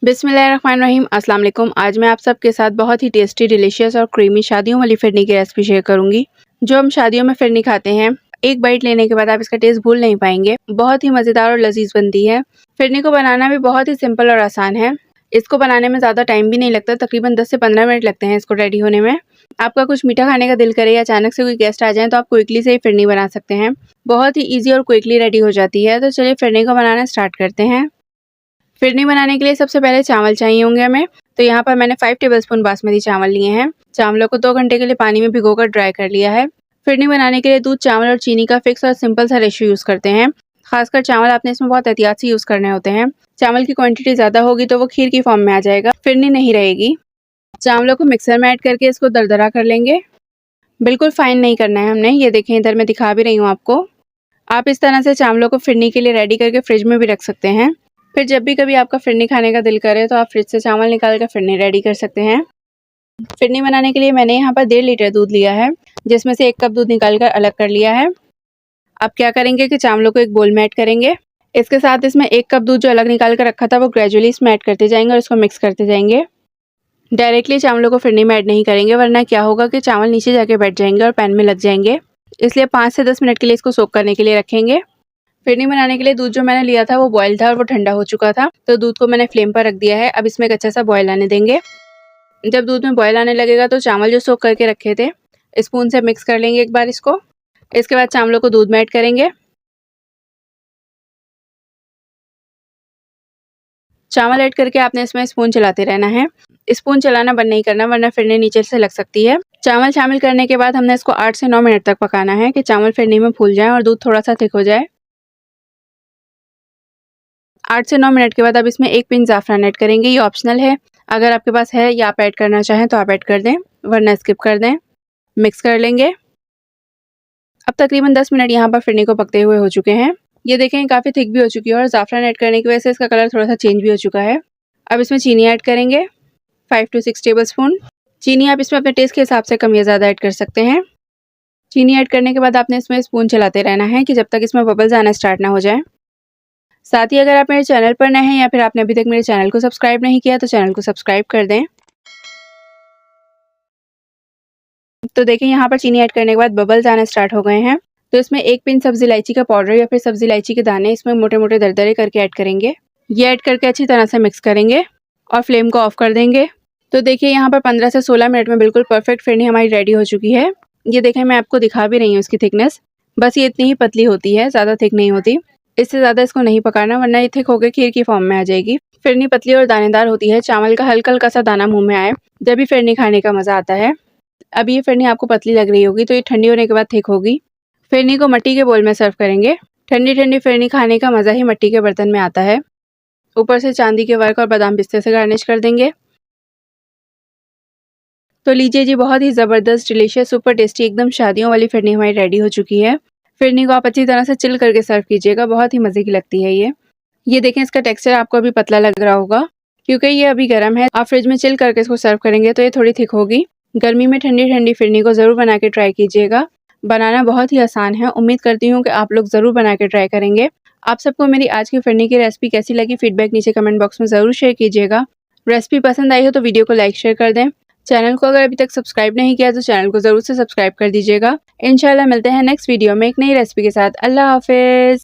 बिस्मिल्लाहिर्रहमानिर्रहीम अस्सलाम वालेकुम। आज मैं आप सबके साथ बहुत ही टेस्टी, डिलीशियस और क्रीमी शादियों वाली फिरनी की रेसिपी शेयर करूंगी। जो हम शादियों में फिरनी खाते हैं, एक बाइट लेने के बाद आप इसका टेस्ट भूल नहीं पाएंगे। बहुत ही मज़ेदार और लजीज बनती है। फिरनी को बनाना भी बहुत ही सिंपल और आसान है। इसको बनाने में ज़्यादा टाइम भी नहीं लगता, तकरीबन 10 से 15 मिनट लगते हैं इसको रेडी होने में। आपका कुछ मीठा खाने का दिल करे या अचानक से कोई गेस्ट आ जाए तो आप क्विकली से ही फिरनी बना सकते हैं। बहुत ही ईजी और क्विकली रेडी हो जाती है। तो चलिए फिरनी को बनाना स्टार्ट करते हैं। फिरनी बनाने के लिए सबसे पहले चावल चाहिए होंगे हमें। तो यहाँ पर मैंने 5 टेबलस्पून बासमती चावल लिए हैं। चावलों को 2 घंटे के लिए पानी में भिगोकर ड्राई कर लिया है। फिरनी बनाने के लिए दूध, चावल और चीनी का फिक्स और सिंपल सा रेशियो यूज़ करते हैं। खासकर चावल आपने इसमें बहुत एहतियात से यूज़ करने होते हैं। चावल की क्वांटिटी ज़्यादा होगी तो वो खीर की फॉर्म में आ जाएगा, फिरनी नहीं रहेगी। चावलों को मिक्सर में ऐड करके इसको दरदरा कर लेंगे। बिल्कुल फाइन नहीं करना है हमने। ये देखें, इधर मैं दिखा भी रही हूँ आपको। आप इस तरह से चावलों को फिरनी के लिए रेडी करके फ्रिज में भी रख सकते हैं। फिर जब भी कभी आपका फिरनी खाने का दिल करे तो आप फ्रिज से चावल निकाल कर फिरनी रेडी कर सकते हैं। फिरनी बनाने के लिए मैंने यहाँ पर 1.5 लीटर दूध लिया है, जिसमें से 1 कप दूध निकाल कर अलग कर लिया है। अब क्या करेंगे कि चावलों को एक बोल में ऐड करेंगे। इसके साथ इसमें 1 कप दूध जो अलग निकाल कर रखा था वो ग्रेजुअली इसमें ऐड करते जाएंगे और इसको मिक्स करते जाएंगे। डायरेक्टली चावलों को फिरनी में ऐड नहीं करेंगे, वरना क्या होगा कि चावल नीचे जाके बैठ जाएंगे और पैन में लग जाएंगे। इसलिए 5 से 10 मिनट के लिए इसको सोक करने के लिए रखेंगे। फिरनी बनाने के लिए दूध जो मैंने लिया था वो बॉयल था और वो ठंडा हो चुका था, तो दूध को मैंने फ्लेम पर रख दिया है। अब इसमें एक अच्छा सा बॉयल आने देंगे। जब दूध में बॉयल आने लगेगा तो चावल जो सोक करके रखे थे स्पून से मिक्स कर लेंगे एक बार इसको। इसके बाद चावलों को दूध में ऐड करेंगे। चावल ऐड करके आपने इसमें स्पून चलाते रहना है। स्पून चलाना बंद नहीं करना, वरना फिरनी नीचे से लग सकती है। चावल शामिल करने के बाद हमने इसको 8 से 9 मिनट तक पकाना है कि चावल फिरनी में फूल जाए और दूध थोड़ा सा थिक हो जाए। 8 से 9 मिनट के बाद अब इसमें 1 पिंच ज़ाफ़रान ऐड करेंगे। ये ऑप्शनल है, अगर आपके पास है या आप ऐड करना चाहें तो आप ऐड कर दें, वरना स्किप कर दें। मिक्स कर लेंगे। अब तकरीबन 10 मिनट यहाँ पर फिरनी को पकते हुए हो चुके हैं। ये देखें, काफ़ी थिक भी हो चुकी है और ज़ाफ़रान ऐड करने की वजह से इसका कलर थोड़ा सा चेंज भी हो चुका है। अब इसमें चीनी ऐड करेंगे, 5 to 6 टेबलस्पून। चीनी आप इसमें अपने टेस्ट के हिसाब से कम या ज़्यादा ऐड कर सकते हैं। चीनी ऐड करने के बाद आपने इसमें स्पून चलाते रहना है कि जब तक इसमें बबल्स आना स्टार्ट ना हो जाए। साथ ही अगर आप मेरे चैनल पर नए हैं या फिर आपने अभी तक मेरे चैनल को सब्सक्राइब नहीं किया तो चैनल को सब्सक्राइब कर दें। तो देखिए, यहाँ पर चीनी ऐड करने के बाद बबल्स आना स्टार्ट हो गए हैं। तो इसमें 1 पिंच सब्ज़ी इलायची का पाउडर या फिर सब्ज़ी इलायची के दाने इसमें मोटे मोटे दरदरे करके ऐड करेंगे। ये ऐड करके अच्छी तरह से मिक्स करेंगे और फ्लेम को ऑफ कर देंगे। तो देखिए, यहाँ पर 15 से 16 मिनट में बिल्कुल परफेक्ट फिरनी हमारी रेडी हो चुकी है। ये देखें, मैं आपको दिखा भी रही हूँ इसकी थिकनेस। बस ये इतनी ही पतली होती है, ज़्यादा थिक नहीं होती। इससे ज़्यादा इसको नहीं पकाना, वरना ये थिक होकर खीर की फॉर्म में आ जाएगी। फिरनी पतली और दानेदार होती है। चावल का हल्का हल्का सा दाना मुंह में आए जब भी फिरनी खाने का मज़ा आता है। अब ये फिरनी आपको पतली लग रही होगी तो ये ठंडी होने के बाद थिक होगी। फिरनी को मिट्टी के बोल में सर्व करेंगे। ठंडी ठंडी फिरनी खाने का मज़ा ही मिट्टी के बर्तन में आता है। ऊपर से चांदी के वर्क और बादाम पिस्ते से गार्निश कर देंगे। तो लीजिए जी, बहुत ही ज़बरदस्त, डिलीशियस, सुपर टेस्टी, एकदम शादियों वाली फिरनी हमारी रेडी हो चुकी है। फिरनी को आप अच्छी तरह से चिल करके सर्व कीजिएगा, बहुत ही मज़े की लगती है ये देखें, इसका टेक्सचर आपको अभी पतला लग रहा होगा क्योंकि ये अभी गर्म है। आप फ्रिज में चिल करके इसको सर्व करेंगे तो ये थोड़ी थिक होगी। गर्मी में ठंडी ठंडी फिरनी को ज़रूर बना के ट्राई कीजिएगा। बनाना बहुत ही आसान है। उम्मीद करती हूँ कि आप लोग ज़रूर बना के ट्राई करेंगे। आप सबको मेरी आज की फिरनी की रेसिपी कैसी लगी, फीडबैक नीचे कमेंट बॉक्स में ज़रूर शेयर कीजिएगा। रेसिपी पसंद आई हो तो वीडियो को लाइक शेयर कर दें। चैनल को अगर अभी तक सब्सक्राइब नहीं किया तो चैनल को ज़रूर से सब्सक्राइब कर दीजिएगा। इंशाल्लाह मिलते हैं नेक्स्ट वीडियो में एक नई रेसिपी के साथ। अल्लाह हाफिज़।